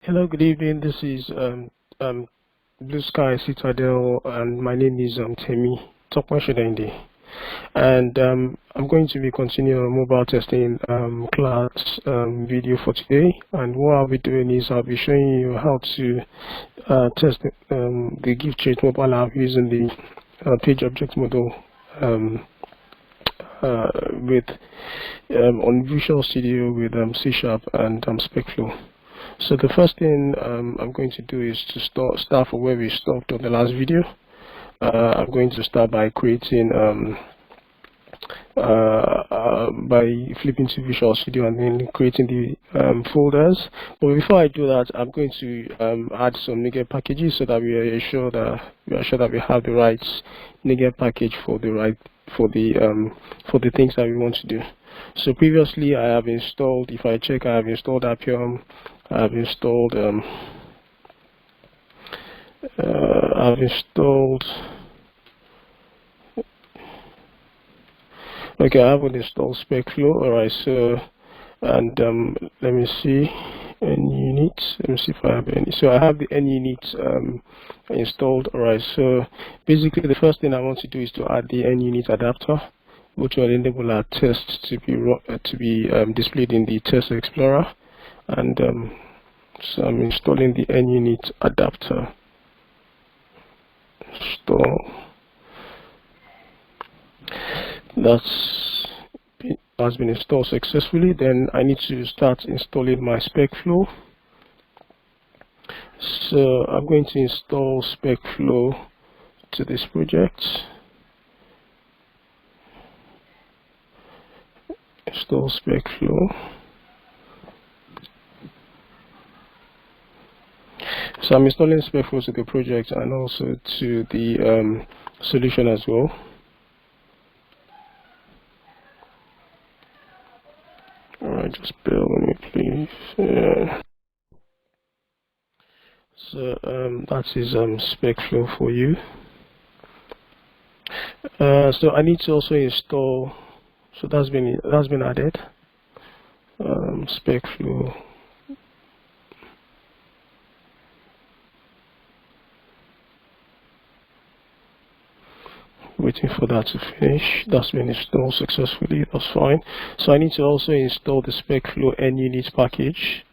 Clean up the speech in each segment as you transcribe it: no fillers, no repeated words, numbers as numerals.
Hello, good evening. This is Blue Sky Citadel, and my name is Temi Tokmashidende. And I'm going to be continuing a mobile testing class video for today. And what I'll be doing is I'll be showing you how to test the gift change mobile app using the PageObject model with on Visual Studio with C# and SpecFlow. So the first thing I'm going to do is to start from where we stopped on the last video. I'm going to start by creating by flipping to Visual Studio and then creating the folders. But before I do that, I'm going to add some NativeApp packages so that we are sure that we have the right NativeApp package for the things that we want to do. So previously I have installed, if I check, I have installed Appium, I've installed okay, I haven't installed SpecFlow. Alright, so and let me see NUnit. Let me see if I have any. So I have the NUnit installed. Alright, so basically the first thing I want to do is to add the NUnit adapter, which will enable our tests to be displayed in the Test Explorer. And so I'm installing the NUnit adapter. Install. Has been installed successfully. Then I need to start installing my SpecFlow. So I'm going to install SpecFlow to this project. Install SpecFlow. So I'm installing SpecFlow to the project and also to the solution as well. Alright, just bear with me, please. Yeah. So that is SpecFlow for you. So I need to also install. So that's been added. SpecFlow. Waiting for that to finish. That's been installed successfully. That's fine. So I need to also install the SpecFlow NUnit package.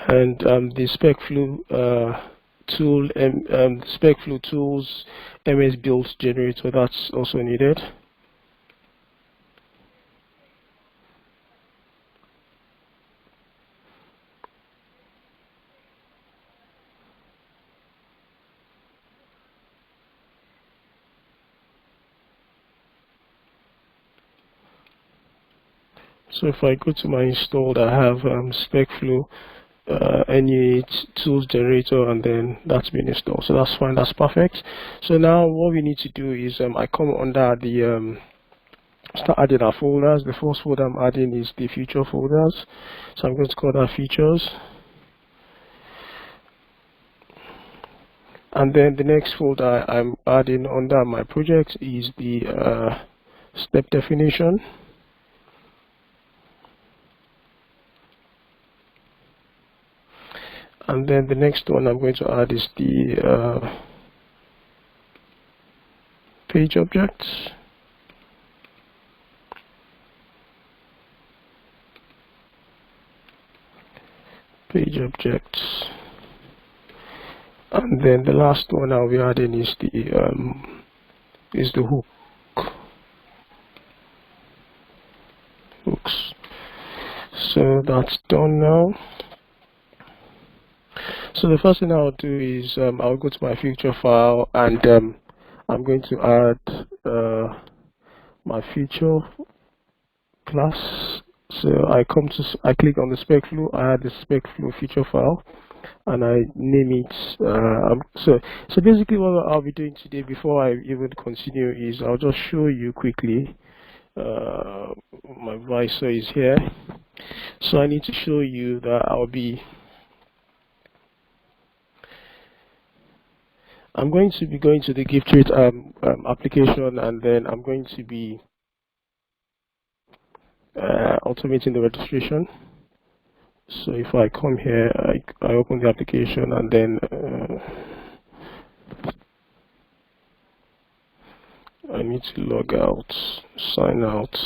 And the SpecFlow tool and SpecFlow tools MS build generator, that's also needed. So if I go to my installed, I have SpecFlow NUnit tools generator, and then that's been installed. So that's fine, that's perfect. So now what we need to do is I come under the start adding our folders. The first folder I'm adding is the feature folders. So I'm going to call that features. And then the next folder I'm adding under my project is the step definition. And then the next one I'm going to add is the page objects. Page objects. And then the last one I'll be adding is the hook. Hooks. So that's done now. So the first thing I'll do is I'll go to my feature file, and I'm going to add my feature class. So I click on the SpecFlow, I add the SpecFlow feature file, and I name it. So basically what I'll be doing today, before I even continue, is I'll just show you quickly. My visor is here, so I need to show you that I'll be I'm going to be going to the gift rate application, and then I'm going to be automating the registration. So if I come here, I open the application, and then I need to log out, sign out.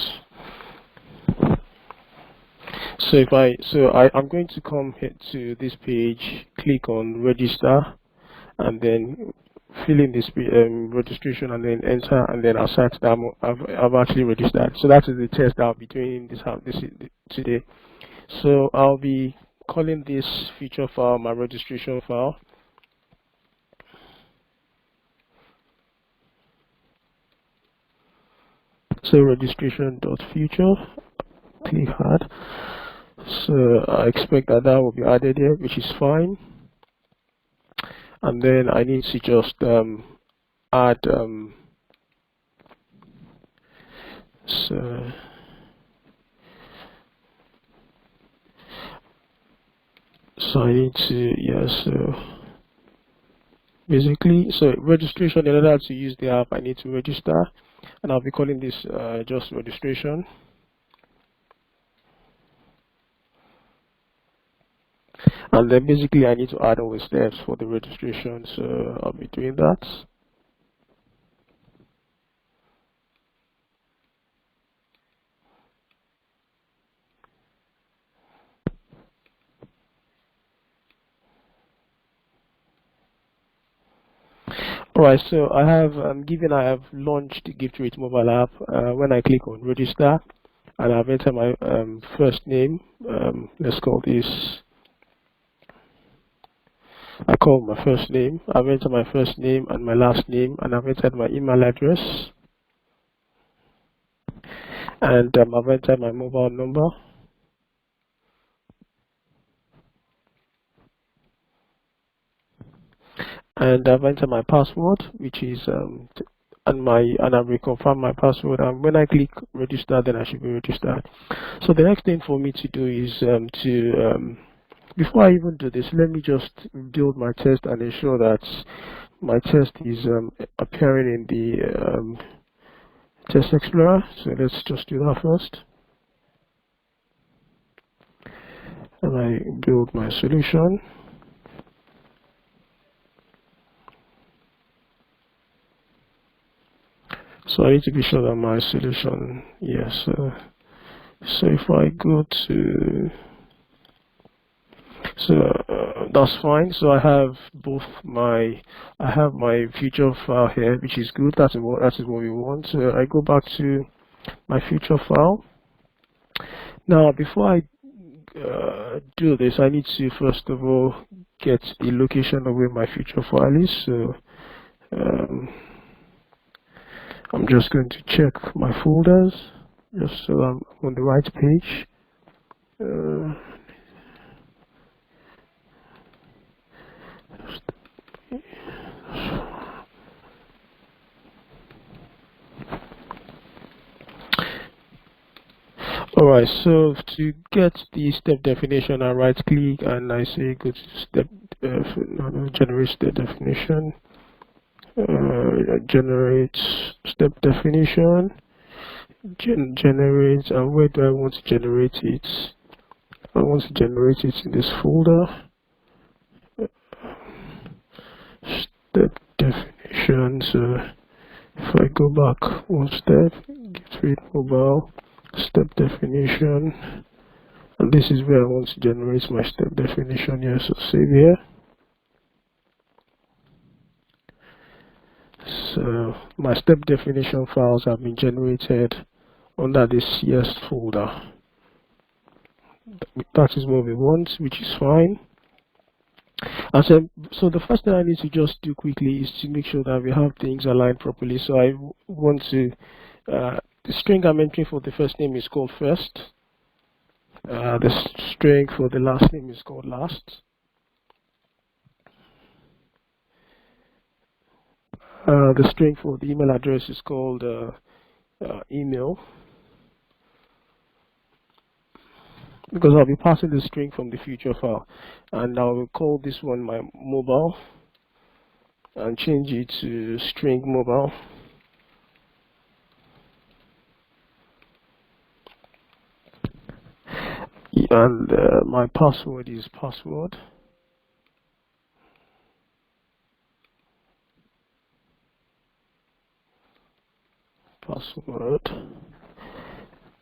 So I'm going to come here to this page, click on register, and then fill in this registration, and then enter, and then assert that I've actually registered. So that is the test I'll be doing today. So I'll be calling this feature file my registration file. So registration.feature, click add. So I expect that will be added here, which is fine. And then I need to just add so I need to so basically, so registration, in order to use the app, I need to register, and I'll be calling this just registration. And then basically I need to add all the steps for the registration, so I'll be doing that. Alright, so I have given I have launched the GiftRate mobile app. When I click on register, and I've entered my first name, let's call this, I call my first name. I've entered my first name and my last name, and I've entered my email address, and I've entered my mobile number, and I've entered my password, which is and I will confirm my password. And when I click register, then I should be registered. So the next thing for me to do is before I even do this, let me just build my test and ensure that my test is appearing in the test explorer. So let's just do that first. And I build my solution. So I need to be sure that my solution, yes. So if I go to, that's fine. So I have I have my feature file here, which is good. That is what we want. So I go back to my feature file. Now, before I do this, I need to first of all get the location of where my feature file is. So I'm just going to check my folders, just so I'm on the right page. Alright, so to get the step definition, I right click and I say go to step, generate step definition, generate step definition, generate, and where do I want to generate it? I want to generate it in this folder, step definition. So if I go back one step, GiftRate mobile, step definition, and this is where I want to generate my step definition here. So save here. So my step definition files have been generated under the CS folder. That is what we want, which is fine. And so the first thing I need to just do quickly is to make sure that we have things aligned properly. So I want to, the string I'm entering for the first name is called first. The string for the last name is called last. The string for the email address is called email, because I'll be passing the string from the feature file, and I will call this one my mobile. and change it to string mobile. And my password is password.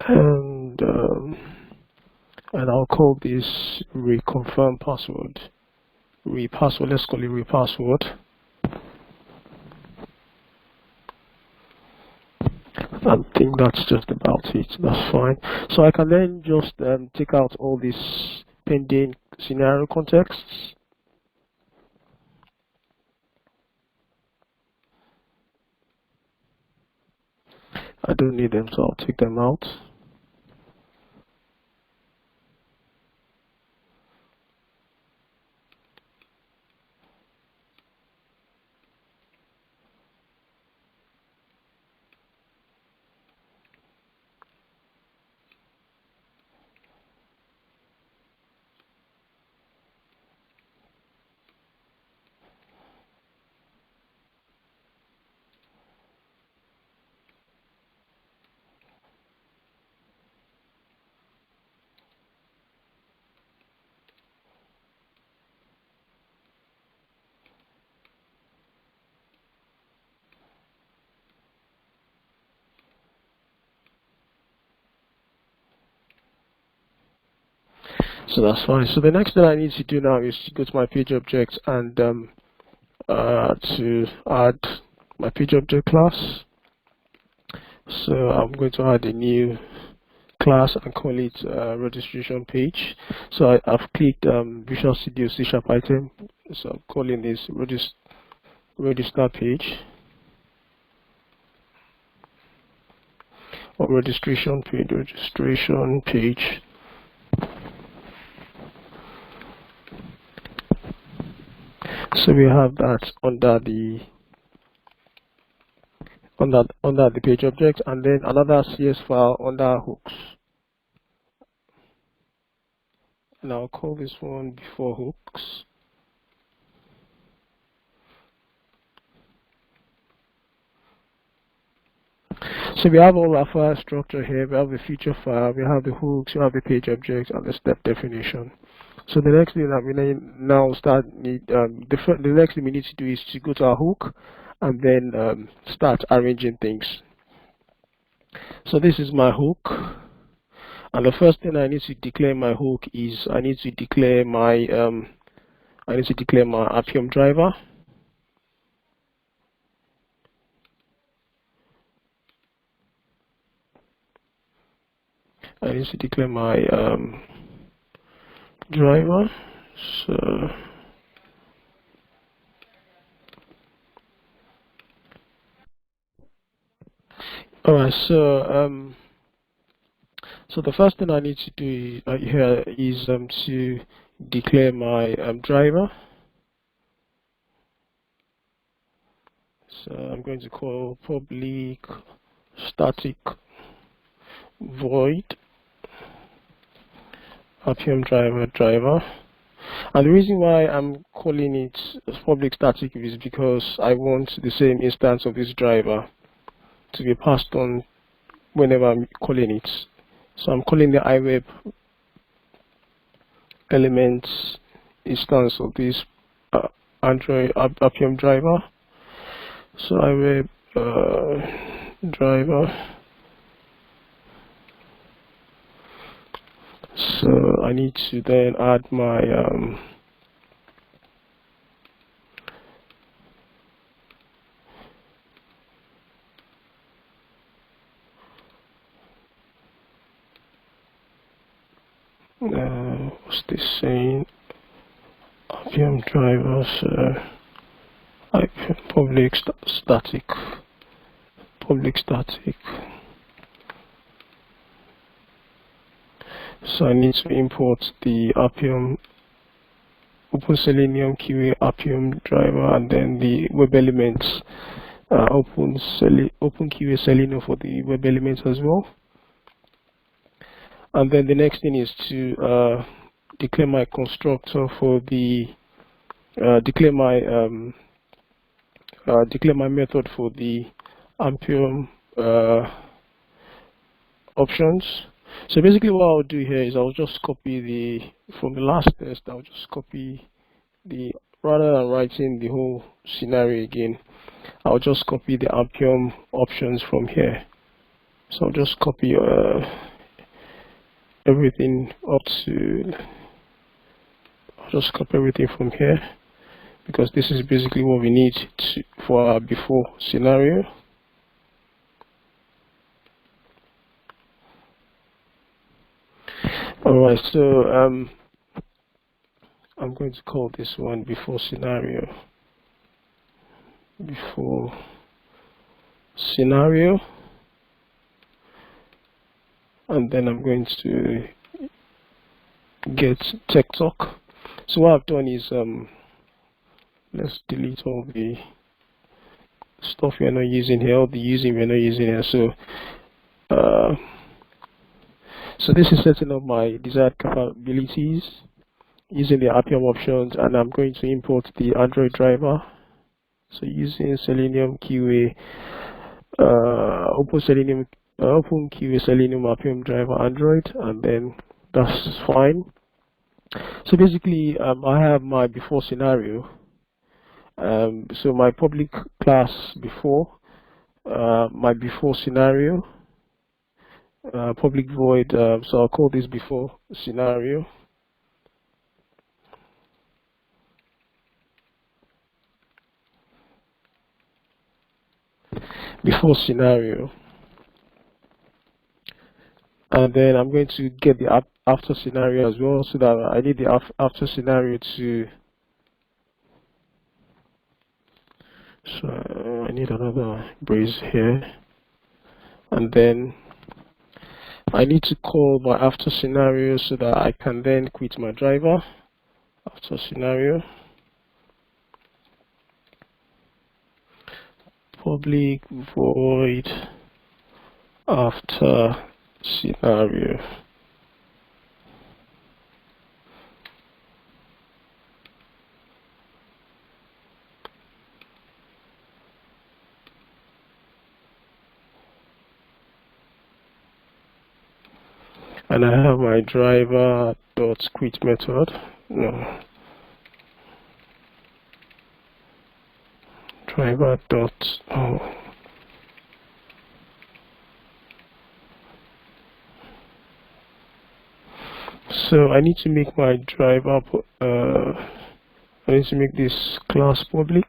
And I'll call this reconfirm password. Repassword, let's call it repassword. I think that's just about it. That's fine. So I can then just take out all these pending scenario contexts. I don't need them, so I'll take them out. So that's fine. So the next thing I need to do now is to go to my page object and to add my page object class. So I'm going to add a new class and call it registration page. So I've clicked Visual Studio C# item. So I'm calling this register page or registration page. So we have that under the page object, and then another CS file under hooks. And I'll call this one before hooks. So we have all our file structure here. We have the feature file, we have the hooks, we have the page object, and the step definition. So the next thing that we the next thing we need to do is to go to our hook and then start arranging things. So this is my hook, and the first thing I need to declare my hook is I need to declare my Appium driver. I need to declare my driver. So alright, so the first thing I need to do here is to declare my driver. So I'm going to call public static void Appium driver. And the reason why I'm calling it public static is because I want the same instance of this driver to be passed on whenever I'm calling it. So I'm calling the iWeb elements instance of this Android Appium driver. So iWeb driver. So I need to then add my what's this saying? Appium driver. So public static. So I need to import the Appium Open Selenium QA Appium driver, and then the web elements Open QA Selenium for the web elements as well. And then the next thing is to declare my constructor for the declare my declare my method for the Appium options. So basically what I'll do here is I'll just copy from the last test, I'll just copy rather than writing the whole scenario again, I'll just copy the Appium options from here. So I'll just copy everything I'll just copy everything from here, because this is basically what we need for our before scenario. Alright, so I'm going to call this one before scenario. Before scenario. And then I'm going to get tech talk. So what I've done is let's delete all the stuff we're not using here, all the using we're not using here. So this is setting up my desired capabilities using the Appium options, and I'm going to import the Android driver. So using Selenium QA, Open QA Selenium Appium driver Android, and then that's fine. So basically, I have my before scenario. So my public class before, my before scenario, public void. So I'll call this before scenario. Before scenario. And then I'm going to get the after scenario as well, so that I need the after scenario to. So I need another brace here, and then I need to call my after scenario so that I can then quit my driver. After scenario, public void after scenario. And I have my driver dot quit method. No. Driver dot So I need to make my driver. I need to make this class public.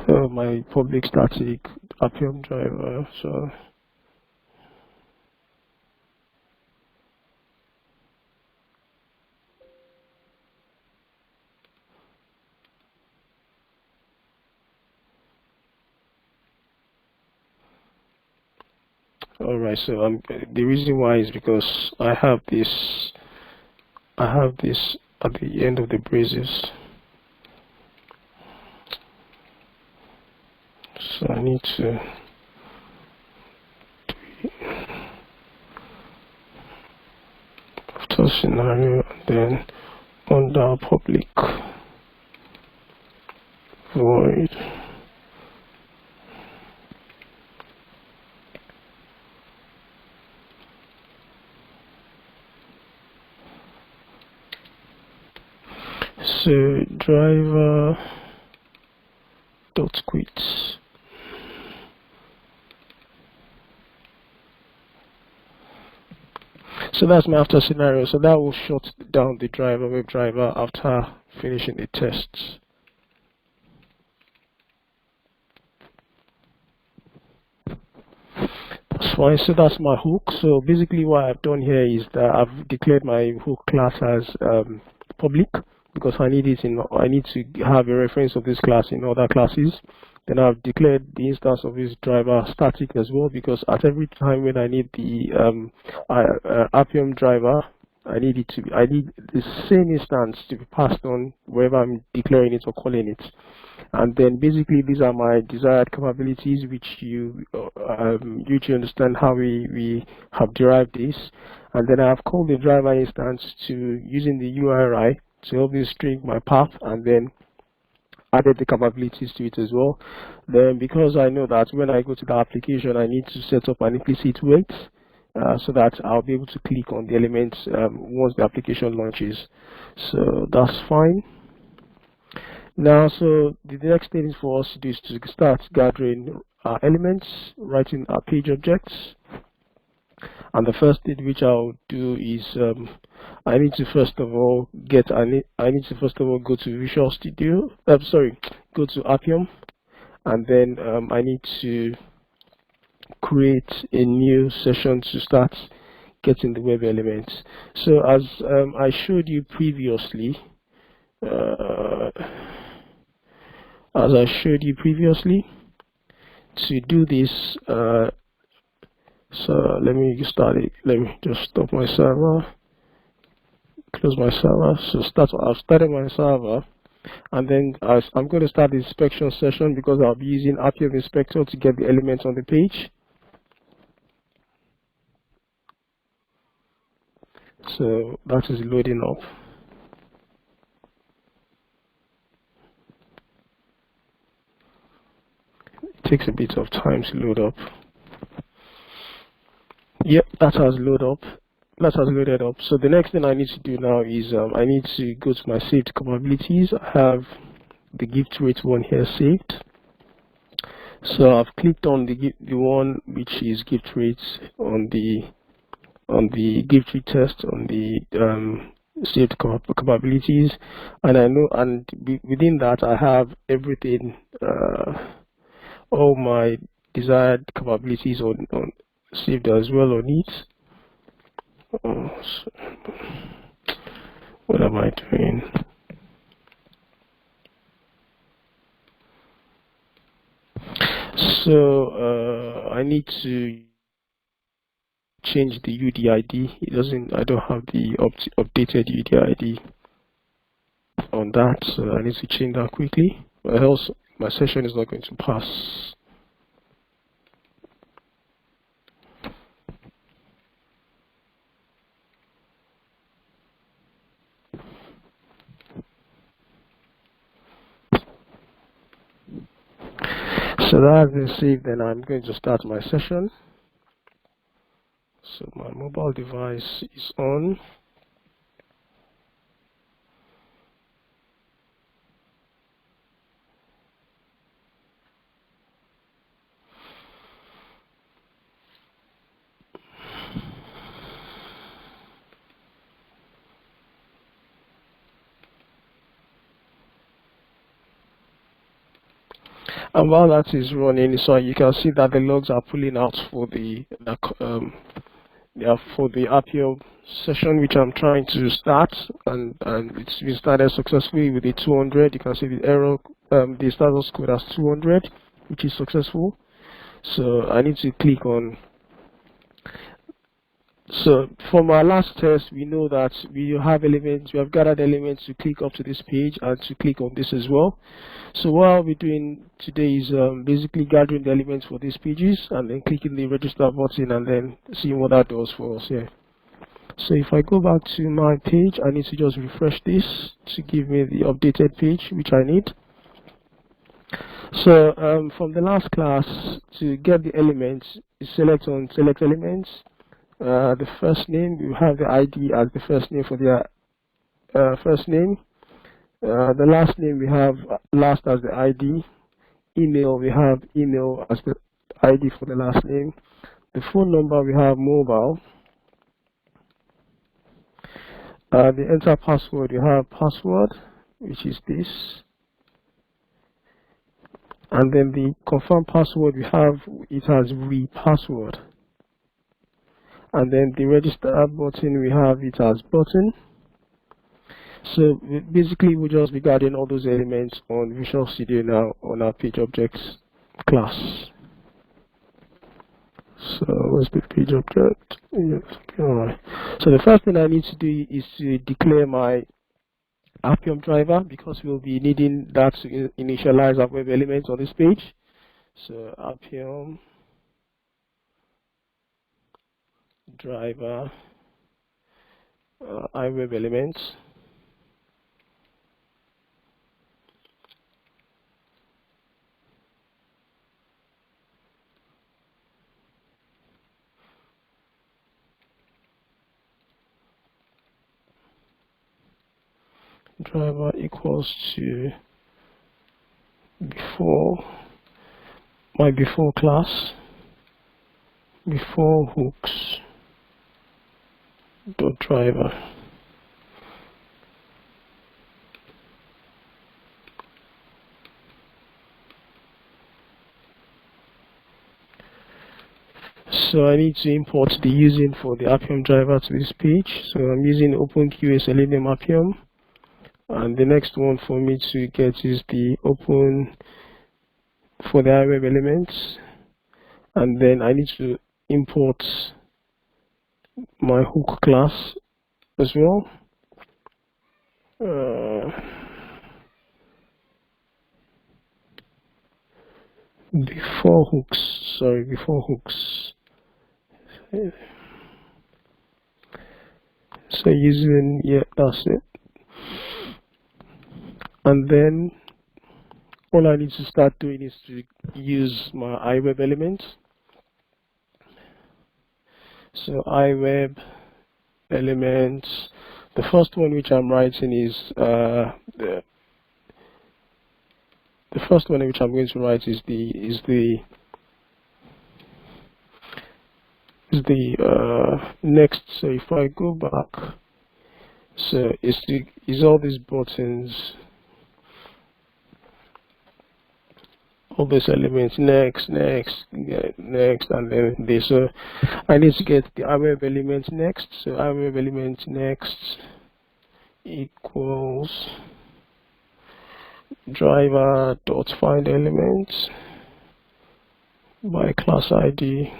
So my public static Appium driver. So all right. So the reason why is because I have this at the end of the braces. So I need to after scenario, and then under public void so driver dot quit. So that's my after scenario. So that will shut down the web driver after finishing the tests. That's fine. So that's my hook. So basically what I've done here is that I've declared my hook class as public, because I need to have a reference of this class in other classes. Then I've declared the instance of this driver static as well, because at every time when I need the Appium driver, I need the same instance to be passed on wherever I'm declaring it or calling it. And then basically these are my desired capabilities, which you understand how we have derived this. And then I have called the driver instance to using the URI to help me string my path, and then added the capabilities to it as well. Then because I know that when I go to the application, I need to set up an implicit wait so that I'll be able to click on the elements once the application launches. So that's fine. Now, so the next thing for us to do is to start gathering our elements, writing our page objects. And the first thing which I'll do is I need to first of all go to Visual Studio. Go to Appium, and then I need to create a new session to start getting the web elements. So as I showed you previously, to do this, so let me start it. Let me just stop my server, close my server. So I've started my server, and then I'm going to start the inspection session because I'll be using Appium Inspector to get the elements on the page. So that is loading up. It takes a bit of time to load up. Yep, that has loaded up. So the next thing I need to do now is I need to go to my saved capabilities. I have the gift rate one here saved. So I've clicked on the one which is gift rates on the gift rate test on the saved capabilities, and I know, and within that I have everything, all my desired capabilities on saved as well on it. What am I doing? So I need to change the UDID. I don't have the updated UDID on that, so I need to change that quickly, or else my session is not going to pass. So that has been saved, then I'm going to start my session. So my mobile device is on. And while that is running, so you can see that the logs are pulling out for the Appium session which I'm trying to start, and it's been started successfully with the 200. You can see the error, the status code as 200, which is successful. So I need to click on. So from our last test, we know that we have gathered elements to click up to this page and to click on this as well. So what I'll be doing today is basically gathering the elements for these pages and then clicking the register button and then seeing what that does for us here. So if I go back to my page, I need to just refresh this to give me the updated page which I need. So from the last class, to get the elements, you select elements. The first name, you have the ID as the first name for the first name. The last name we have last as the ID. Email, we have email as the ID for the last name. The phone number, we have mobile. The enter password, you have password, which is this. And then the confirm password, we have it as re-password. And then the register button, we have it as button. So basically we'll just be gathering all those elements on Visual Studio now on our PageObject class. So where's the page object? Yes, okay, alright. So the first thing I need to do is to declare my Appium driver, because we'll be needing that to initialize our web elements on this page. So Appium driver iWeb elements. Driver equals to my before class, before hooks dot driver. So I need to import the using for the Appium driver to this page. So I'm using OpenQA Selenium Appium, and the next one for me to get is the open for the iWeb elements, and then I need to import my hook class as well. Before hooks. So using, yeah, that's it. And then all I need to start doing is to use my iWeb elements. So iWeb elements, the first one which I'm writing is the first one which I'm going to write is the next. So if I go back, so it's all these buttons, all these elements, next, and then this. So I need to get the iWeb element next. So iWeb element next equals driver dot find elements by class ID.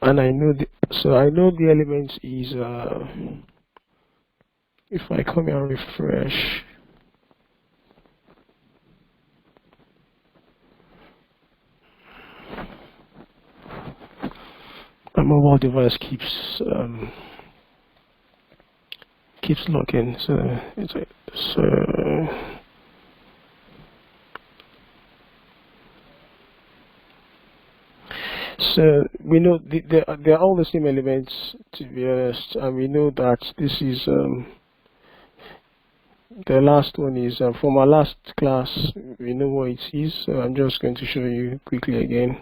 And I know the element is if I come here and refresh, my mobile device keeps locking. So we know they're all the same elements, to be honest, and we know that this is the last one is from our last class. We know what it is, so I'm just going to show you quickly again.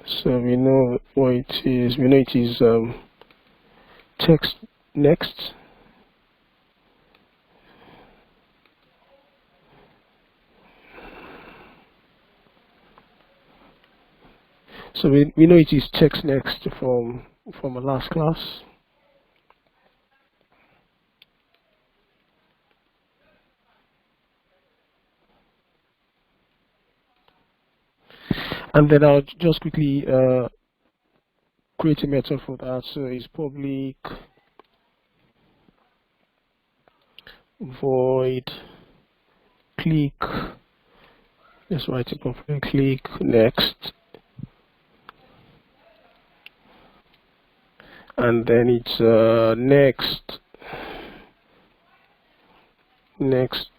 So we know what it is. We know it is text next. So we know it is text next from our last class. And then I'll just quickly create a method for that. So it's public void click. Let's write it properly. Click next, and then it's next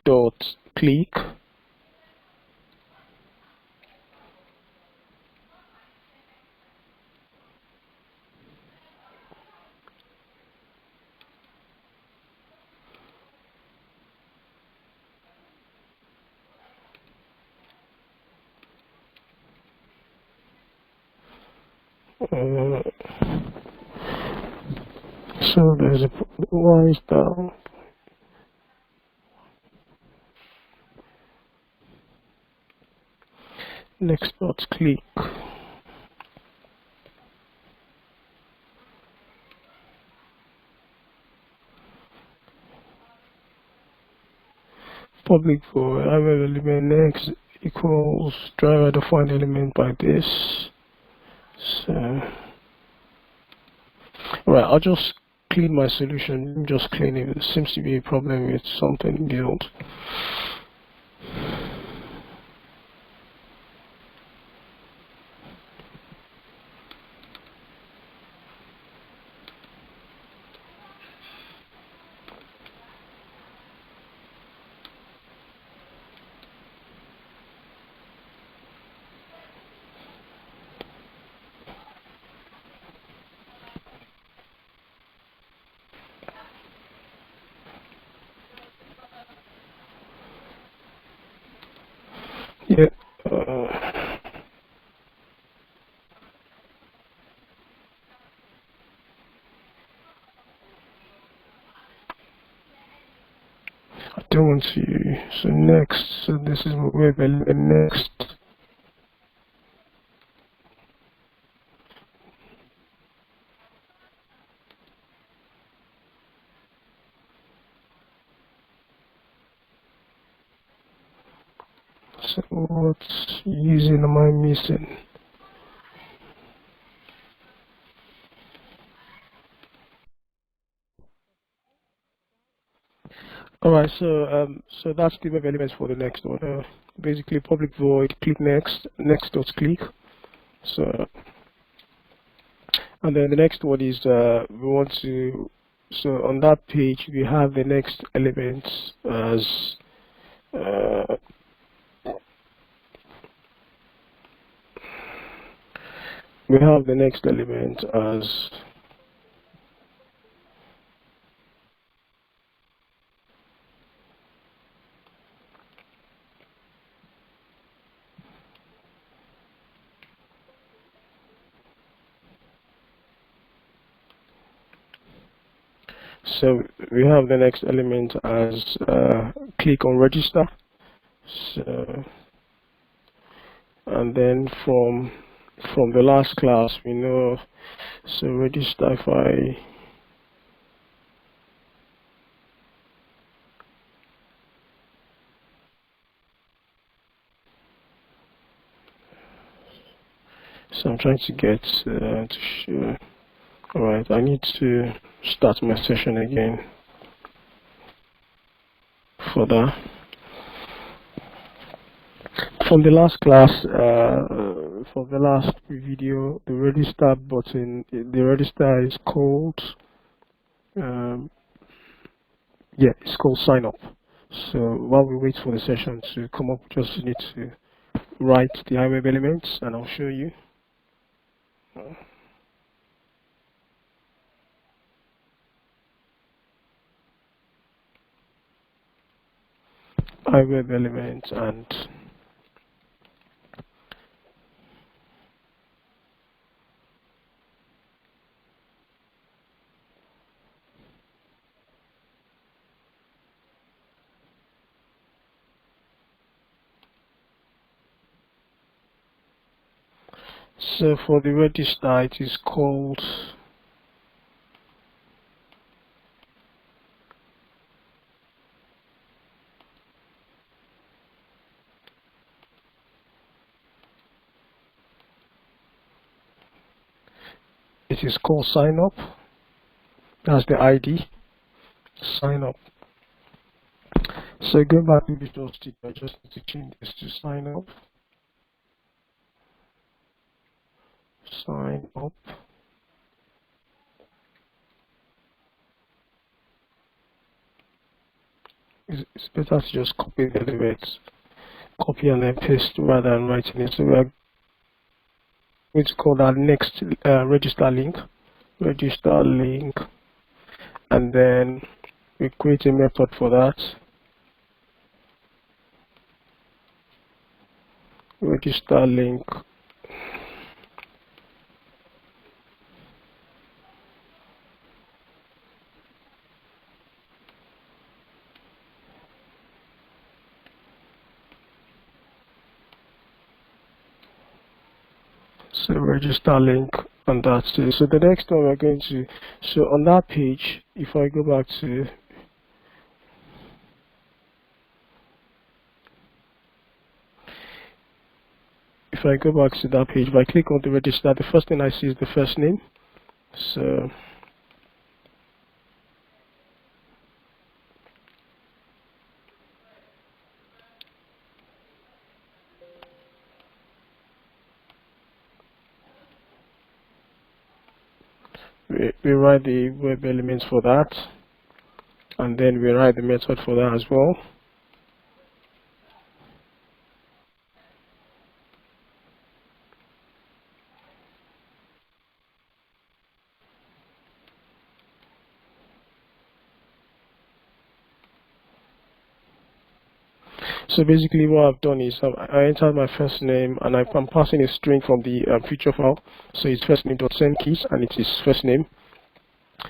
dot click. So there's a why is down. Next dot click. public void driver element next equals driver defined element by this. So, alright, I'll just clean my solution. Just clean it. There seems to be a problem with something built. Yeah. I don't want to. So next. So this is my web element next. So what using am I missing? Alright, so that's the web elements for the next one. Basically public void click next, next dot click. So, and then the next one is we want to, so on that page we have the next element as we have the next element as so we have the next element as click on register. So, and then from the last class we know, so register if I so I'm trying to get to show. Alright, I need to start my session again for that. From the last class, from the last video, the register button, the register is called, yeah, it's called sign up. So while we wait for the session to come up, just need to write the iWeb elements and I'll show you. iWeb elements and so for the register it is called sign up. That's the ID. Sign up. So go back to Visual Studio. I just need to change this to sign up. Sign up. It's better to just copy the elements, copy and then paste rather than writing it. So we're going to call that next register link, and then we create a method for that. Register link. So register link, and that's it. So the next one we're going to, so on that page, if I go back to if I go back to that page, if I click on the register, the first thing I see is the first name. So we write the web elements for that, and then we write the method for that as well. So basically what I've done is I entered my first name, and I'm passing a string from the feature file. So it's first name dot send keys, and it is first name.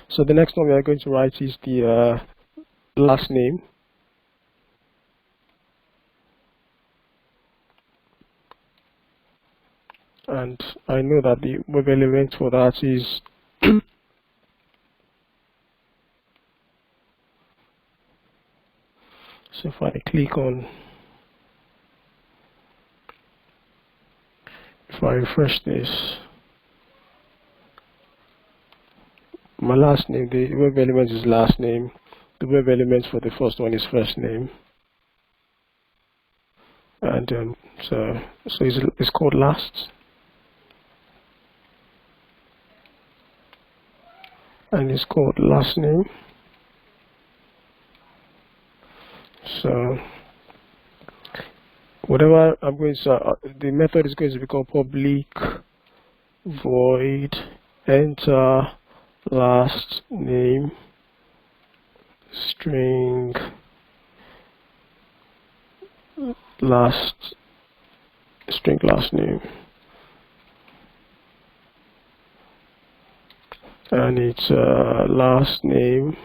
So the next one we are going to write is the last name. And I know that the web element for that is so if I click on, if I refresh this, my last name, the web element is last name. The web element for the first one is first name. And so it's called last. And it's called last name. So whatever I'm going to, the method is going to be called public void enter last name string last name, and it's last name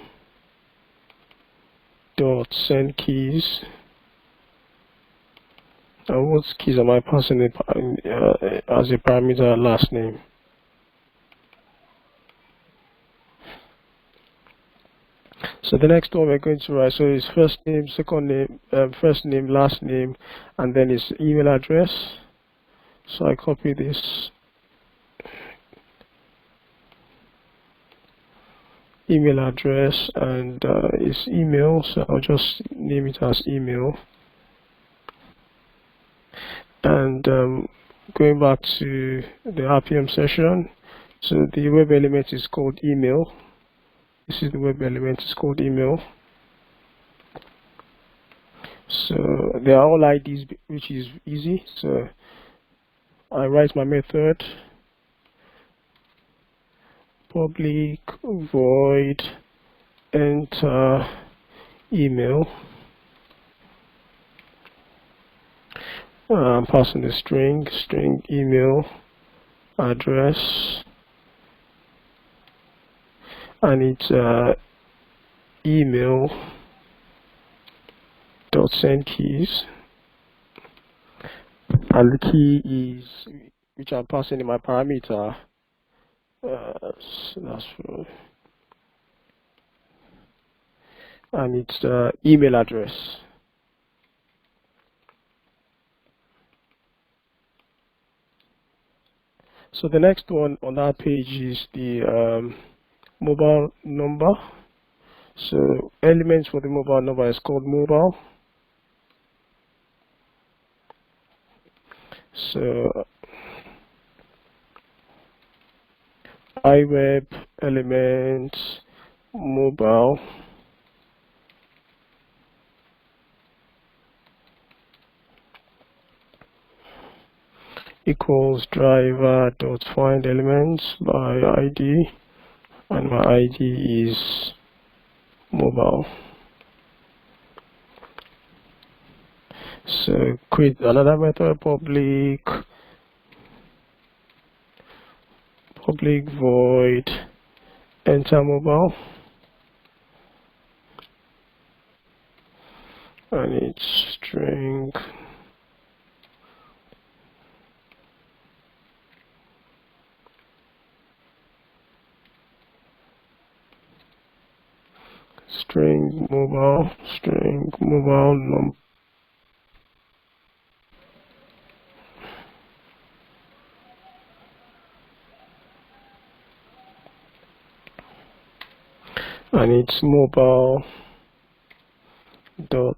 dot send keys. And what keys am I passing as a parameter? Last name. So the next one we're going to write, so it's first name, second name, first name, last name, and then it's email address. So I copy this email address, and it's email, so I'll just name it as email. And going back to the Appium session, so the web element is called email. This is the web element, it's called email. So they are all IDs, which is easy. So I write my method, public void enter email. I'm passing the string email address, and it's email dot send keys, and the key is, which I'm passing in my parameter, so that's and it's email address. So the next one on that page is the mobile number. So elements for the mobile number is called mobile. So iWeb elements mobile equals driver dot find elements by ID, and my ID is mobile. So create another method, public void enter mobile, and it's string mobile number. and it's mobile dot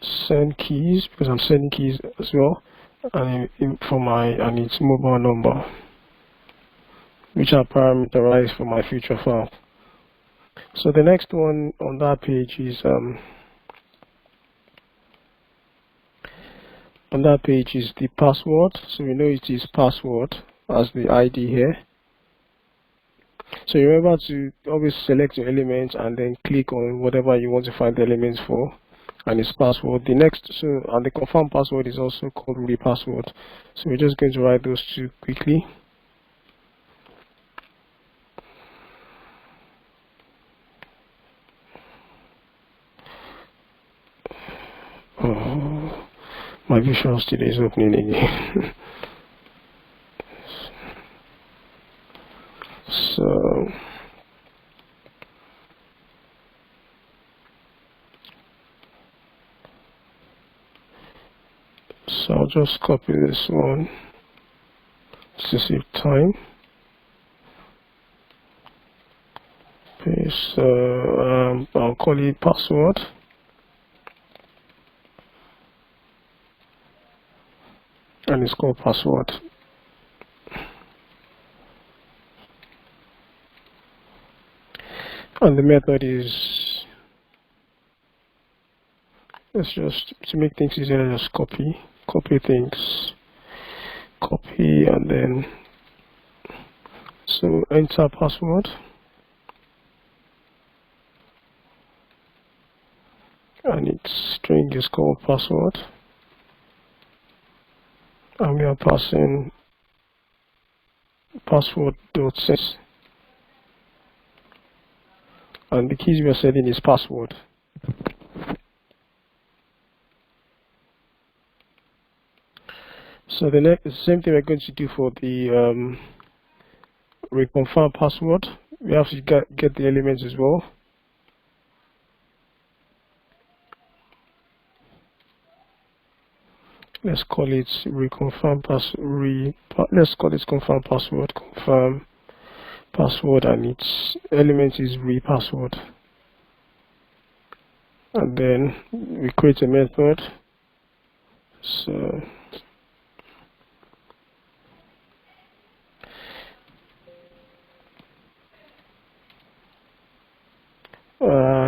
send keys, because I'm sending keys as well, and and it's mobile number, which are parameterized for my future file. So the next one on that page is the password. So we know it is password as the ID here. So remember to always select your elements and then click on whatever you want to find the elements for, and it's password. And the confirm password is also called repassword. So we're just going to write those two quickly. Oh, my Visual Studio is opening again. So I'll just copy this one to save time. Paste, I'll call it password. And it's called password. And the method is, let's just, to make things easier, just copy things, copy, and then, so enter password. And its string is called password. And we are passing password.set. And the keys we are setting is password. So the same thing we're going to do for the reconfirm password. We have to get the elements as well. Let's call it reconfirm let's call it confirm password, confirm password, and its element is repassword. And then we create a method. So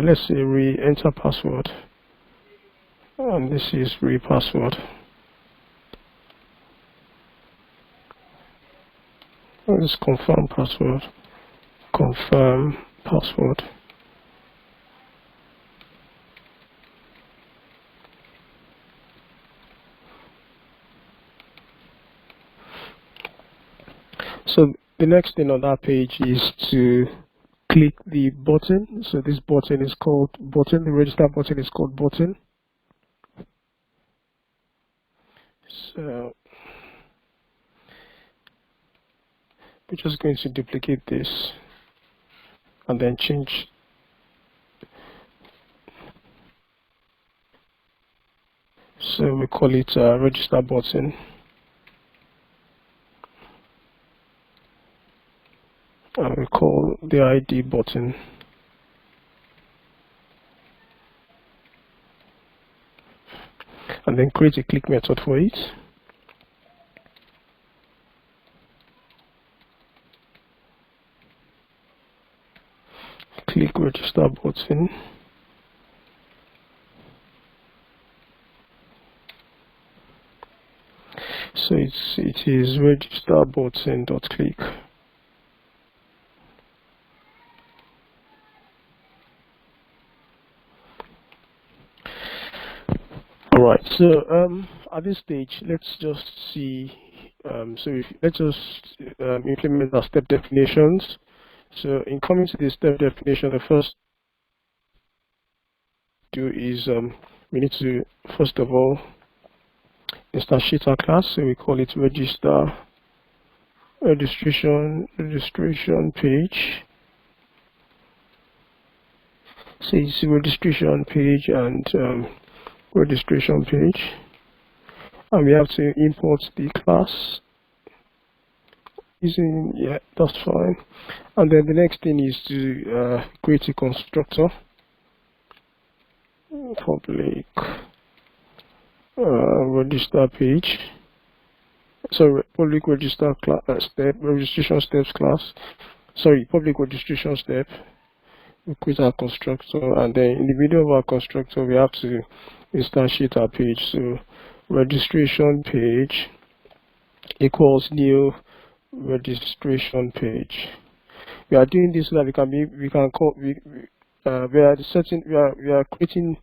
let's say re-enter password, and this is repassword. Let's confirm password, confirm password. So the next thing on that page is to click the button. So this button is called button. The register button is called button. So we're just going to duplicate this and then change. So we call it register button. And we call the ID button. And then create a click method for it. Click register button. So it is register button dot click. Alright, so at this stage, let's just see. Let's just implement our step definitions. So in coming to the step definition, the first do is we need to first of all instantiate our class. So we call it registration page. So it's a registration page and registration page, and we have to import the class using, yeah, that's fine. And then the next thing is to create a constructor, public register page. So public register step, registration steps class. Sorry, public registration step. We create our constructor, and then in the middle of our constructor, we have to instantiate our page. So registration page equals new registration page. We are doing this so that we can call we are creating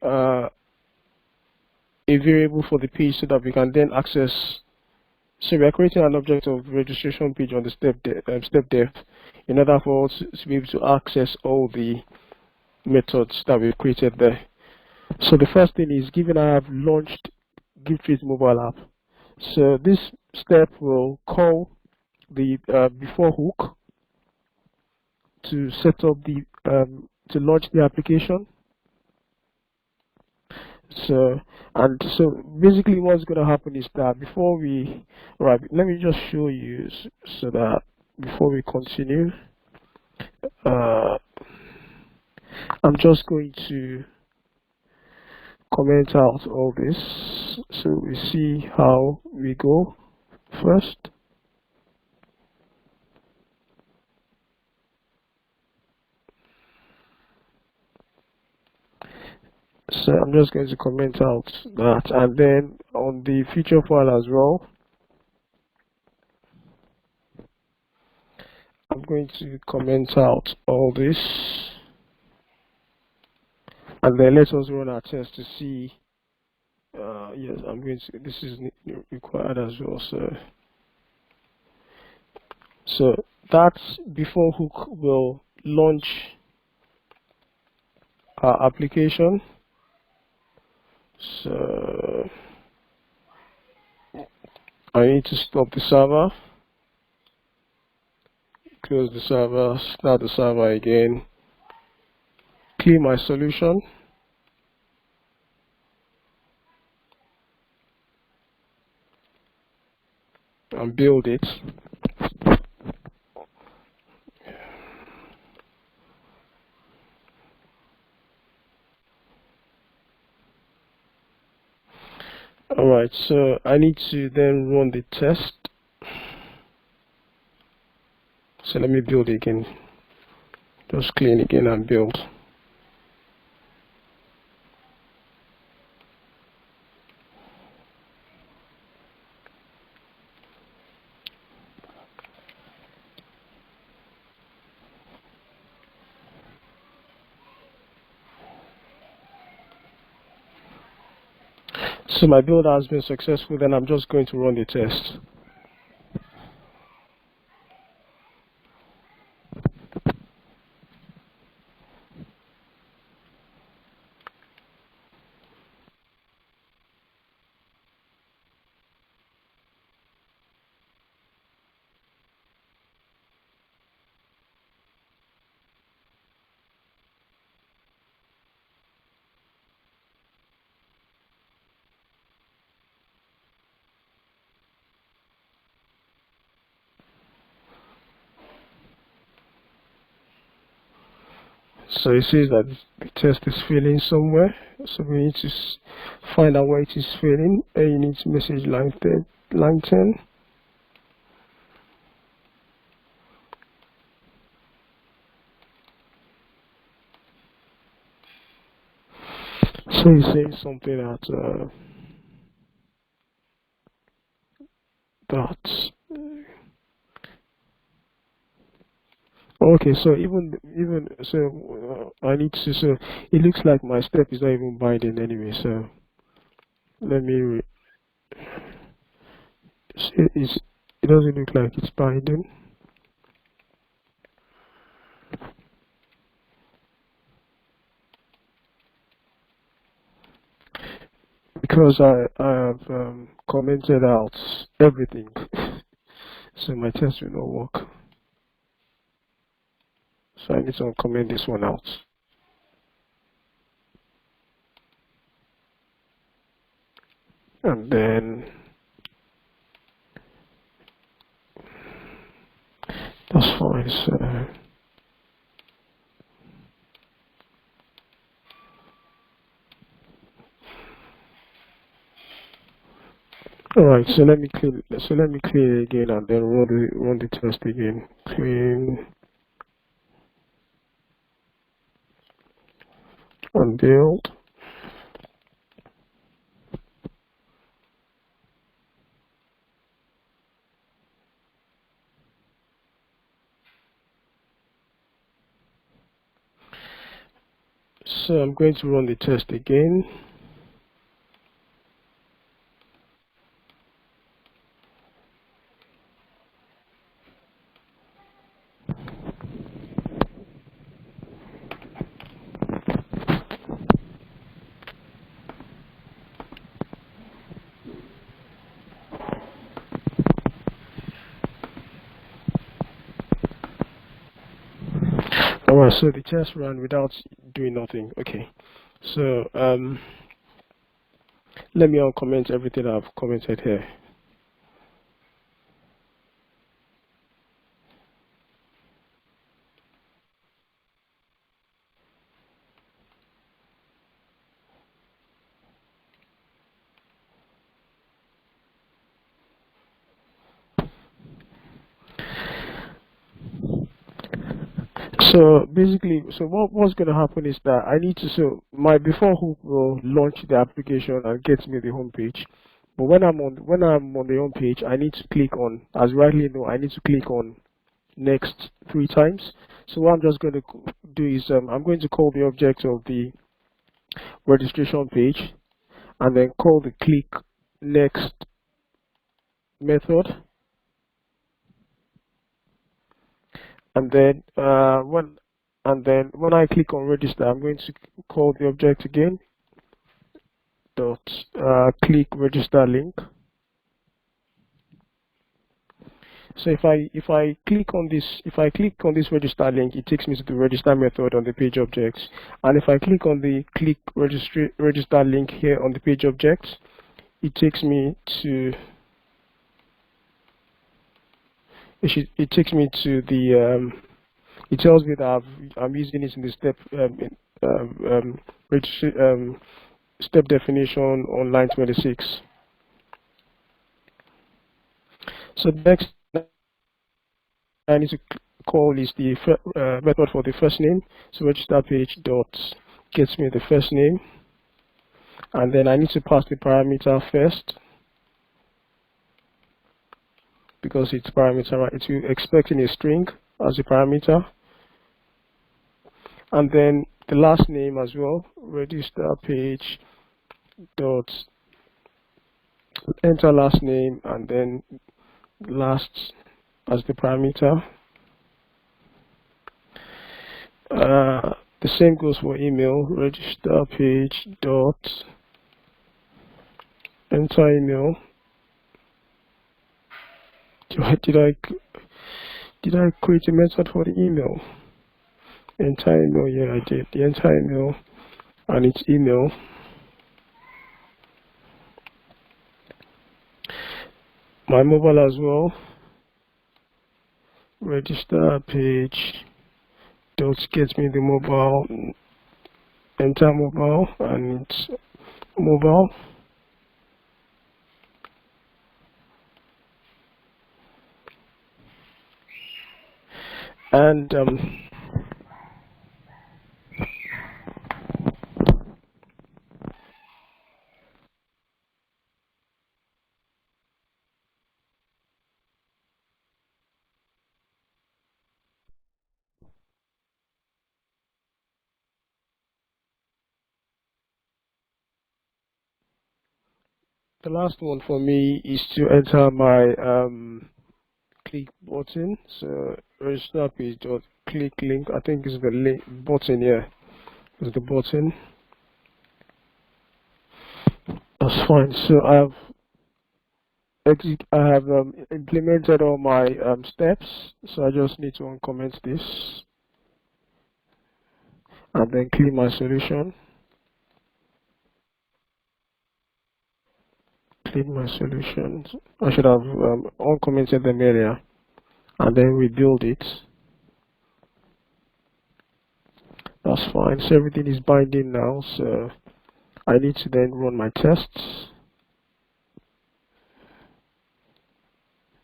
uh, a variable for the page so that we can then access. So we are creating an object of registration page on the step def in order for us to be able to access all the methods that we've created there. So the first thing is, given I have launched GiveTrees mobile app, so this step will call the before hook to set up the to launch the application. So basically what's going to happen is that before we, right, let me just show you so that before we continue, uh, I'm just going to comment out all this so we see how we go first. So I'm just going to comment out that, and then on the feature file as well, I'm going to comment out all this, and then let us run our test to see. Yes, I'm going to. This is required as well. So that before hook will launch our application. So I need to stop the server, close the server, start the server again, clear my solution, and build it. Alright, so I need to then run the test. So let me build again. Just clean again and build. So my build has been successful, then I'm just going to run the test. So it says that the test is failing somewhere. So we need to find out where it is failing. And you need to message line 10. So it says something that okay. So even so, I need to. So it looks like my step is not even binding anyway. So let me. It doesn't look like it's binding. Because I have commented out everything, so my test will not work. So I need to comment this one out. And then That's fine. So, all right. So let me clean. So let me clean it again and then run the test again. Clean and build. So I'm going to run the test again. All right. So the test ran without doing nothing. Okay. So let me uncomment everything I've commented here. So basically, so what's going to happen is that I need to, so my before hook will launch the application and get me the home page. But when I'm on the home page, I need to click on, as you rightly know, I need to click on next 3 times. So what I'm just going to do is I'm going to call the object of the registration page and then call the click next method. And then when I click on register, I'm going to call the object again dot click register link. So if I click on this register link, it takes me to the register method on the page objects. And if I click on the click register link here on the page objects, it takes me to it takes me to the it tells me that I'm using it in the step definition on line 26. So next I need to call is the method for the first name. So register page dot gets me the first name, and then I need to pass the parameter first because it's parameter. Right? It's expecting a string as a parameter, and then the last name as well. Register page dot enter last name, and then last as the parameter. The same goes for email. Register page dot enter email. Did I create a method for the email? Enter email, yeah, I did. The enter email and its email. My mobile as well. Register page dot get me the mobile. Enter mobile and its mobile. And the last one for me is to enter my click button. So register page dot click link. I think is the link button here. Is the button. That's fine. So I have implemented all my steps. So I just need to uncomment this and then clean my solution. Clean my solutions. I should have uncommented them earlier. and then we build it. That's fine. So everything is binding now. So I need to then run my tests.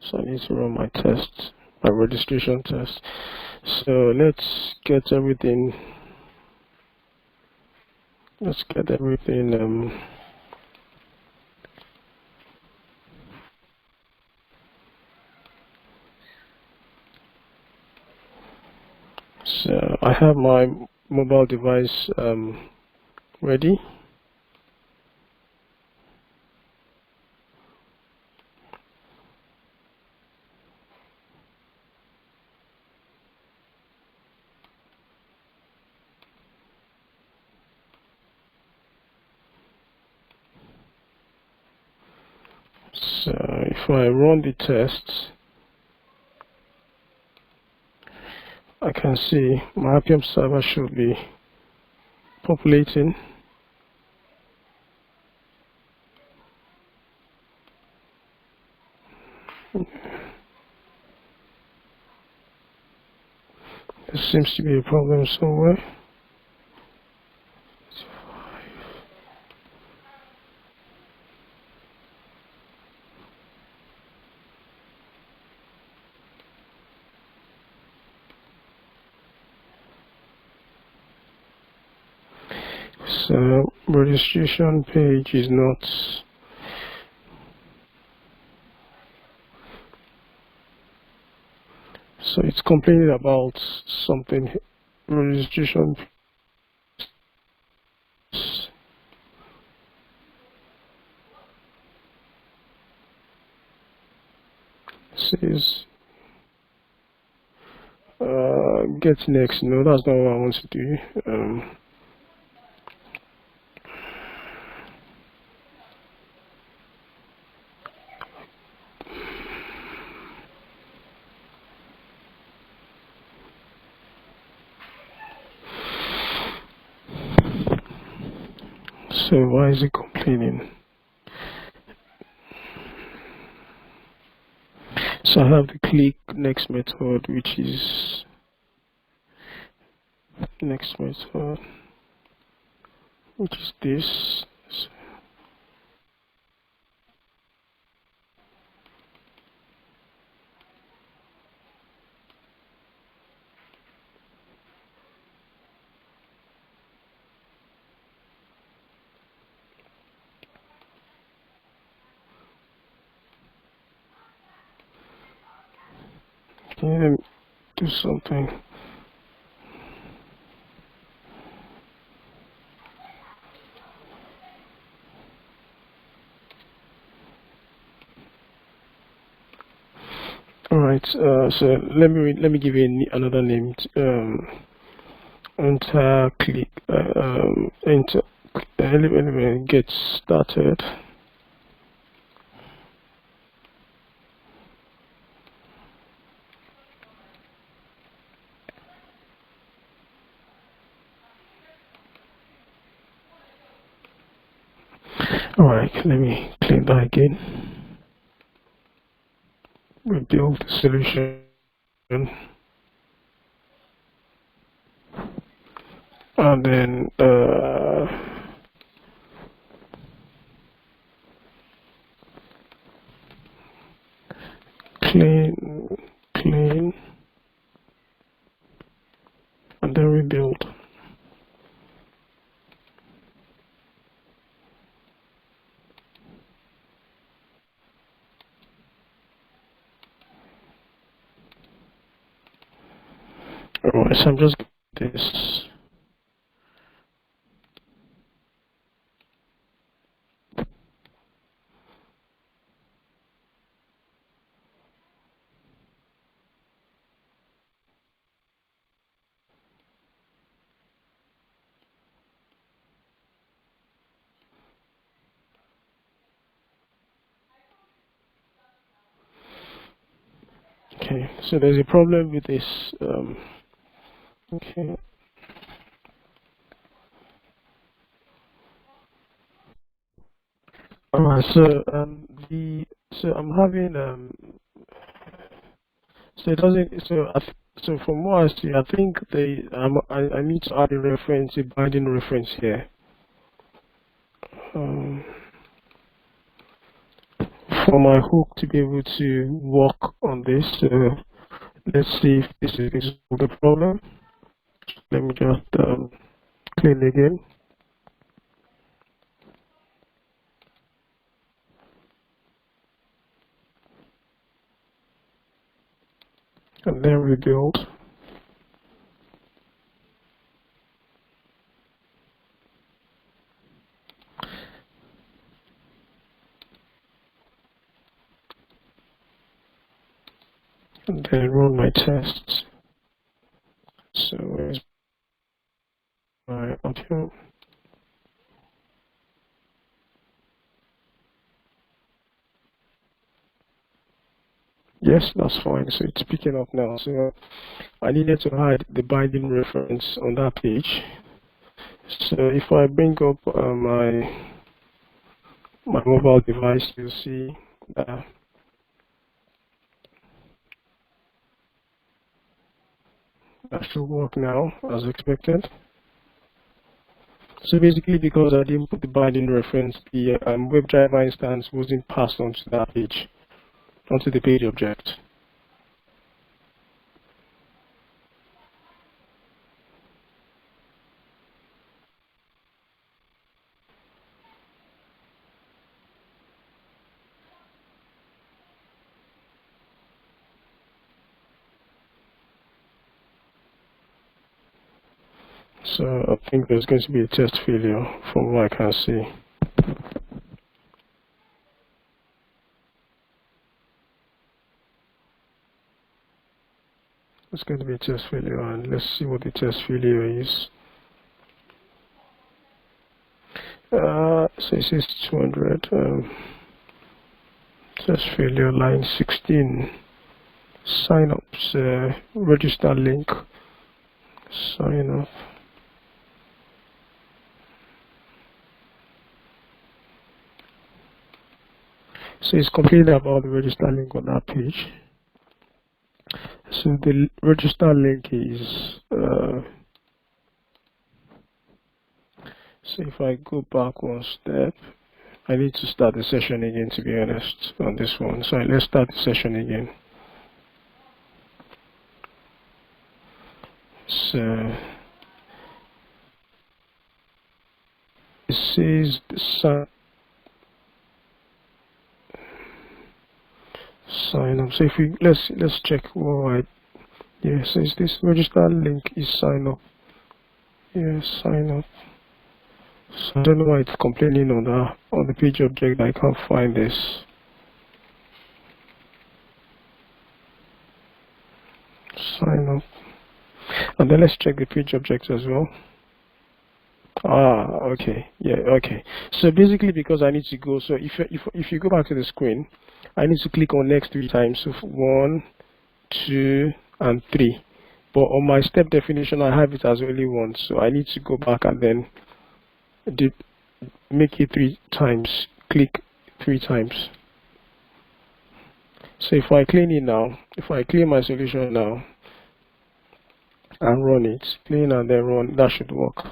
So I need to run my tests, my registration test. So let's get everything. Let's get everything. So I have my mobile device ready. So if I run the tests, I can see my Appium server should be populating. There seems to be a problem somewhere. So registration page is not. So it's complaining about something. Registration says get next. No, that's not what I want to do. So why is it complaining? So I have the click next method, which is next method, which is this. Can you do something? All right. So let me give you another name. Enter click. Enter. Let me get started. All right. Let me clean that again. Rebuild the solution, and then clean, and then rebuild. Alright, so I'm just this. Okay, so there's a problem with this. Okay. Alright, so I'm having So it doesn't. So from what I see, I think I need to add a reference, a binding reference here. Um, for my hook to be able to work on this. So let's see if this is the problem. Let me just clean again. And then rebuild. And then run my tests. So where's my Appium? Yes, that's fine. So it's picking up now. So I needed to hide the binding reference on that page. So if I bring up my mobile device, you'll see that that should work now as expected. So basically, because I didn't put the binding reference, the WebDriver instance wasn't passed onto that page, onto the page object. So I think there's going to be a test failure from what I can see. It's going to be a test failure, and let's see what the test failure is. So it says 200. Test failure line 16. Sign up. Register link. Sign up. So it's complaining about the register link on that page. So the register link is, so if I go back one step, I need to start the session again, to be honest, on this one. So let's start the session again. So it says sign up. So if we let's check what yeah, says this register link is sign up. Yeah, sign up. So I don't know why it's complaining on the page object. I can't find this. Sign up. And then let's check the page object as well. Ah, okay. Yeah, okay. So basically, because I need to go, so if you go back to the screen, I need to click on next 3 times. So 1, 2, and 3. But on my step definition, I have it as only 1. So I need to go back and then make it 3 times. Click 3 times. So if I clean it now, if I clean my solution now and run it, clean and then run, that should work.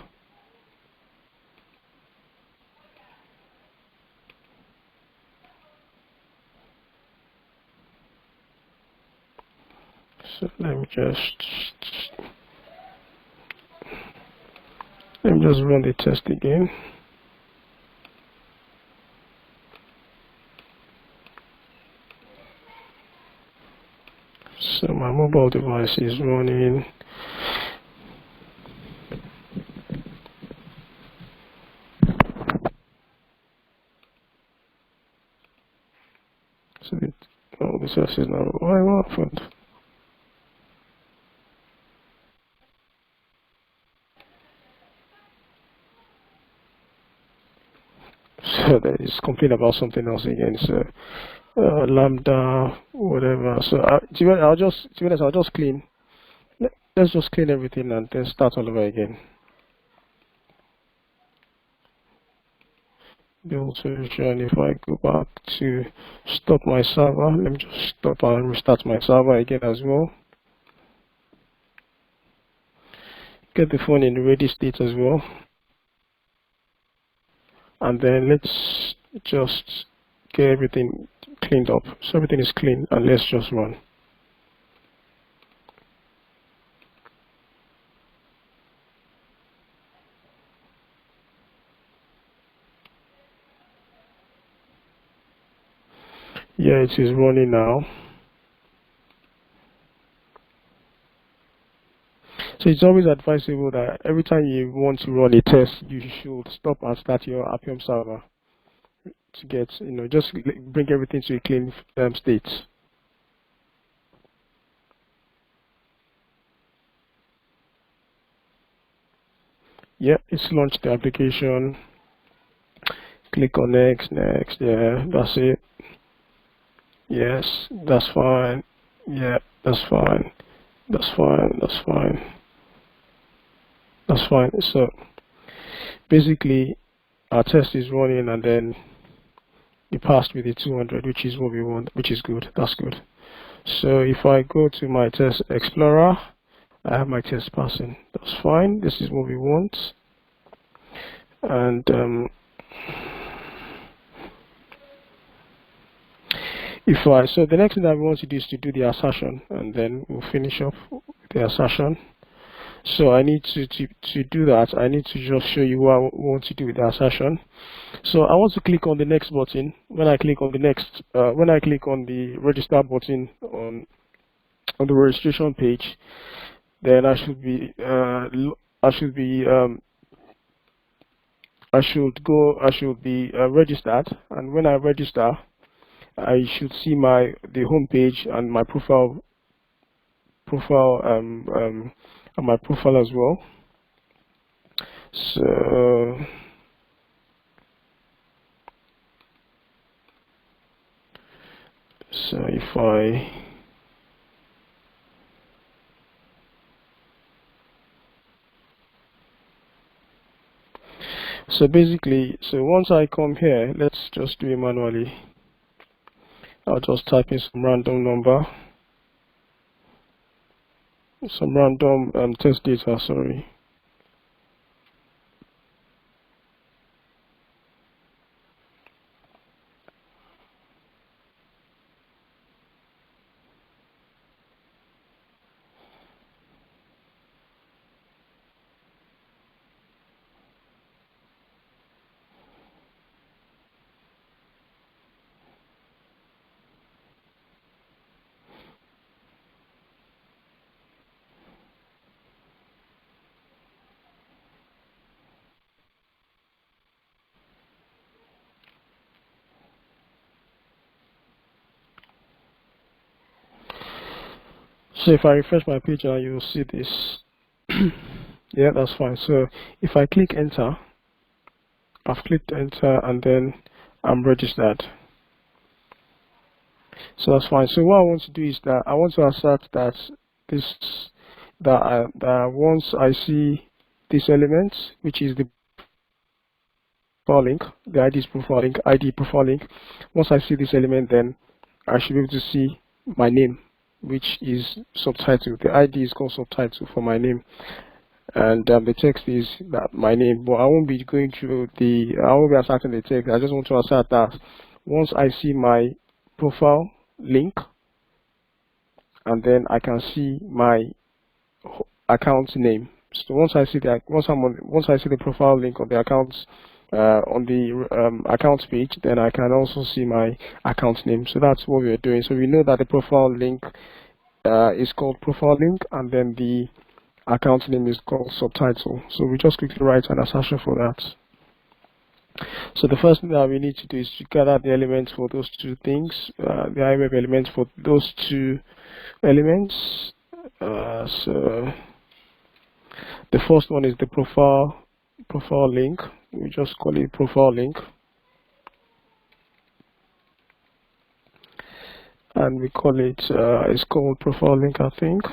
So let me just run the test again. So my mobile device is running. So the test is now. Why what happened? So that is complain about something else again. So lambda, whatever. So I'll just clean. Let's just clean everything and then start all over again. build solution. If I go back to stop my server, let me just stop and restart my server again as well. Get the phone in the ready state as well. And then let's just get everything cleaned up. So everything is clean, and let's just run. Yeah, it is running now. So it's always advisable that every time you want to run a test, you should stop and start your Appium server to get, just bring everything to a clean state. Yeah, it's launched the application. Click on next, yeah, that's it. Yes, that's fine. Yeah, that's fine. That's fine. That's fine. That's fine. So basically, our test is running, and then you passed with the 200, which is what we want, which is good. That's good. So if I go to my test explorer, I have my test passing. That's fine. This is what we want. And so the next thing that we want to do is to do the assertion, and then we'll finish up with the assertion. So I need to do that. I need to just show you what I want to do with the assertion. So I want to click on the next button. When I click on the register button on the registration page, then I should be registered. And when I register, I should see the home page and my profile and my profile as well. So basically, once I come here, let's just do it manually. I'll just type in some random number, some random test data, sorry. So if I refresh my page now, you'll see this. Yeah, that's fine. So if I click enter, I've clicked enter, and then I'm registered. So that's fine. So what I want to do is that I want to assert that once I see this element, which is the profile link, the ID profile link. Once I see this element, then I should be able to see my name, which is subtitle. The ID is called subtitle for my name, and the text is that my name. But I won't be going through I won't be asserting the text. I just want to assert that once I see my profile link, and then I can see my account name. So once I see the profile link on the accounts on the account page, then I can also see my account name. So that's what we're doing. So we know that the profile link is called profile link, and then the account name is called subtitle. So we just quickly write an assertion for that. So the first thing that we need to do is to gather the elements for those two things, the IWeb elements for those two elements. So the first one is the profile link. We just call it profile link, and we call it it's called profile link, I think.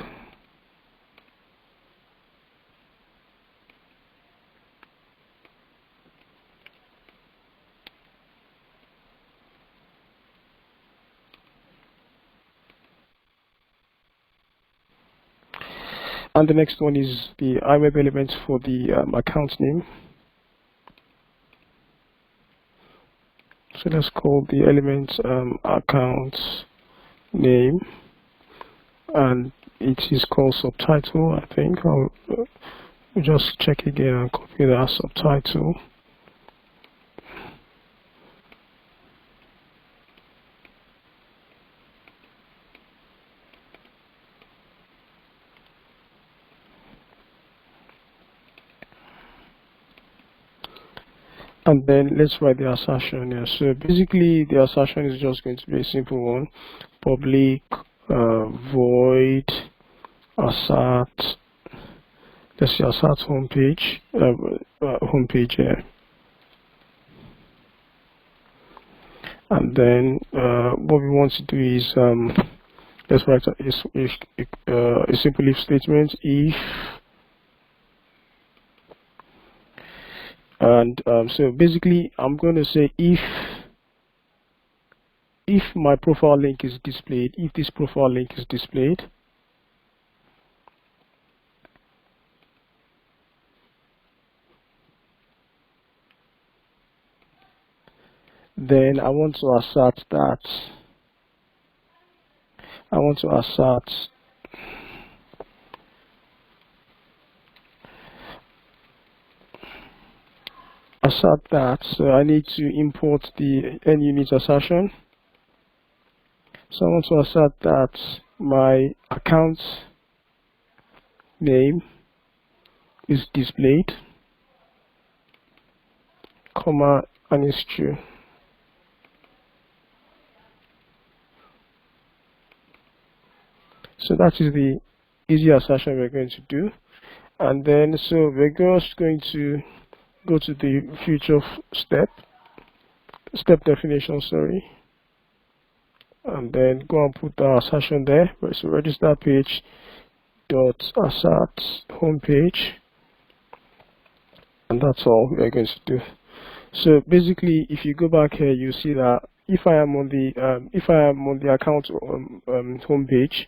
And the next one is the IWeb element for the account name. So let's call the element account name, and it is called subtitle. I think I'll just check again and copy that subtitle. And then let's write the assertion here. So basically the assertion is just going to be a simple one. Public void assert, let's see, assert homepage, homepage here. And then what we want to do is let's write a simple if statement. If, and so basically I'm going to say if my profile link is displayed, if this profile link is displayed, then I want to assert that. I want to assert that. So I need to import the NUnit assertion. So I want to assert that my account name is displayed, comma, and is true. So that is the easy assertion we're going to do. And then so we're just going to go to the future step definition, sorry, and then go and put the assertion there. So register page dot assert homepage, and that's all we're going to do. So basically, if you go back here, you see that if I am on the account homepage,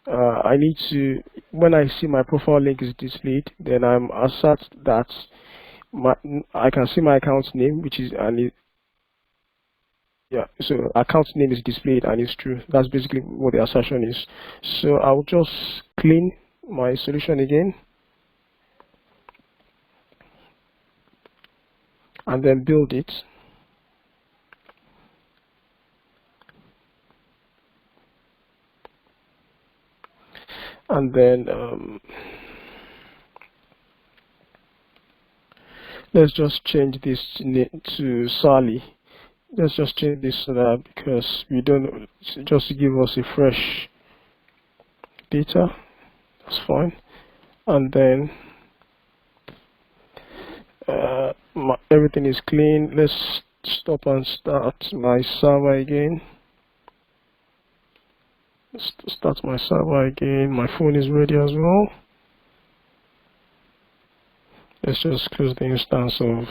I need to, when I see my profile link is displayed, then I'm assert that I can see my account name, which is so account name is displayed and it's true. That's basically what the assertion is. So I'll just clean my solution again and then build it. And then let's just change this to Sally. Let's just change this to that because we don't, just to give us a fresh data. That's fine. And then everything is clean. Let's stop and start my server again. Start my server again. My phone is ready as well. Let's just close the instance of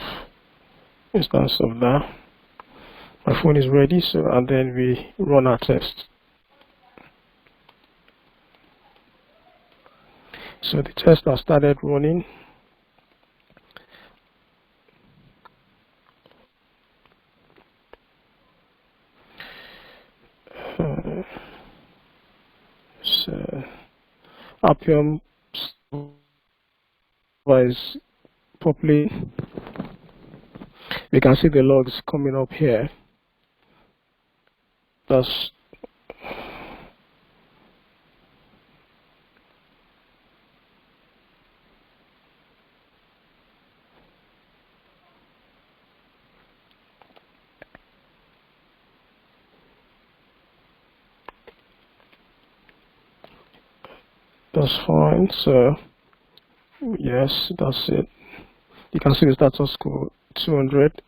that. My phone is ready, so and then we run our test. So the test has started running. So Appium is properly. We can see the logs coming up here. That's fine. So yes, that's it. You can see the status score 200.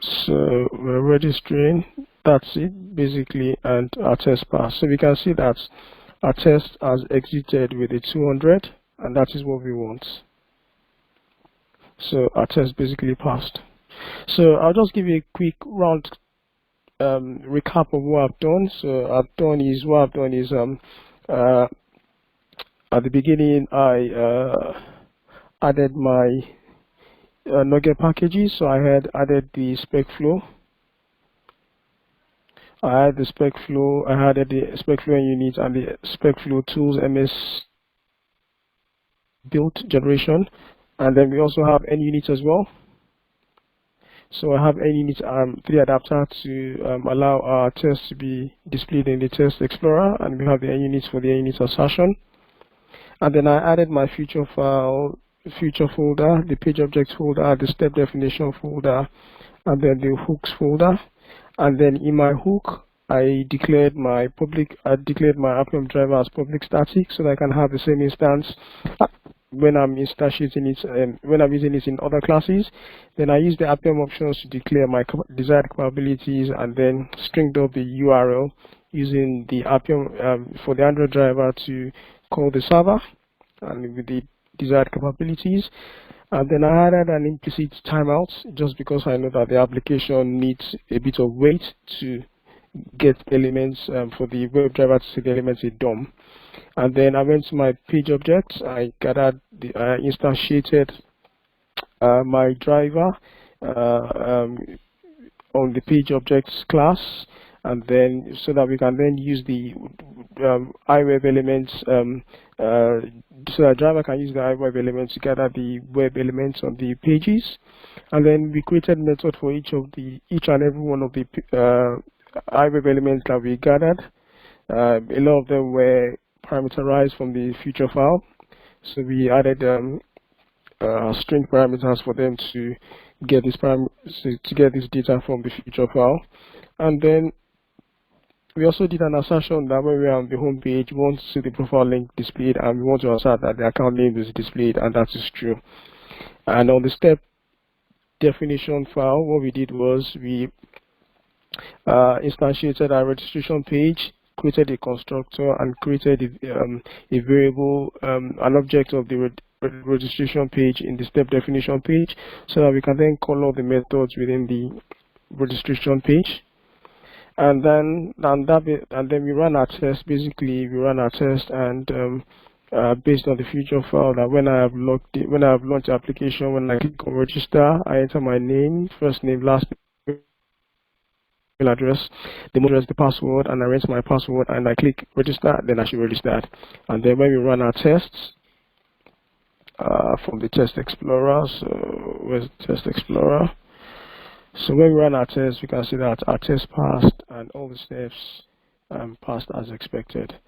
So we're registering. That's it basically, and our test passed. So we can see that our test has exited with a 200, and that is what we want. So our test basically passed. So I'll just give you a quick round recap of what I've done. So what I've done is uh, at the beginning I added my Nugget packages. So I had added the spec flow. I had the spec flow. I added the spec flow unit and the spec flow tools MS build generation, and then we also have NUnit as well. So I have NUnit 3 adapter to allow our tests to be displayed in the test explorer, and we have the NUnit for the NUnit assertion. And then I added my future folder, the PageObject folder, the step definition folder, and then the hooks folder. And then in my hook, I declared my Appium driver as public static, so that I can have the same instance when I'm instantiating it, when I'm using it in other classes. Then I use the Appium options to declare my desired capabilities, and then stringed up the URL using the Appium for the Android driver to call the server and with the desired capabilities. And then I added an implicit timeout just because I know that the application needs a bit of wait to get elements for the web driver to see the elements in DOM. And then I went to my page object. I instantiated my driver on the page objects class, and then so that we can then use the iWeb elements, so the driver can use the iWeb elements to gather the web elements on the pages. And then we created method for each and every one of the iWeb elements that we gathered. A lot of them were parameterized from the future file, so we added string parameters for them to get this data from the future file. And then we also did an assertion that when we are on the home page, we want to see the profile link displayed, and we want to assert that the account name is displayed, and that is true. And on the step definition file, what we did was we instantiated our registration page, created a constructor, and created a variable, an object of the registration page in the step definition page, so that we can then call all the methods within the registration page. And then we run our test. Basically, we run our test, and based on the future file, that when I have launched the application, when I click on register, I enter my name, first name, last name, email address, the password, and I enter my password, and I click register. Then I should register. And then when we run our tests from the test explorer, so where's the test explorer? So when we run our test, we can see that our test passed and all the steps passed as expected.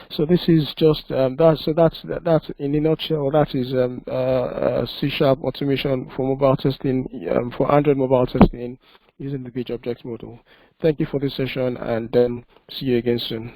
So this is just that's in a nutshell. That is C# automation for mobile testing, for Android mobile testing using the PageObject model. Thank you for this session, and see you again soon.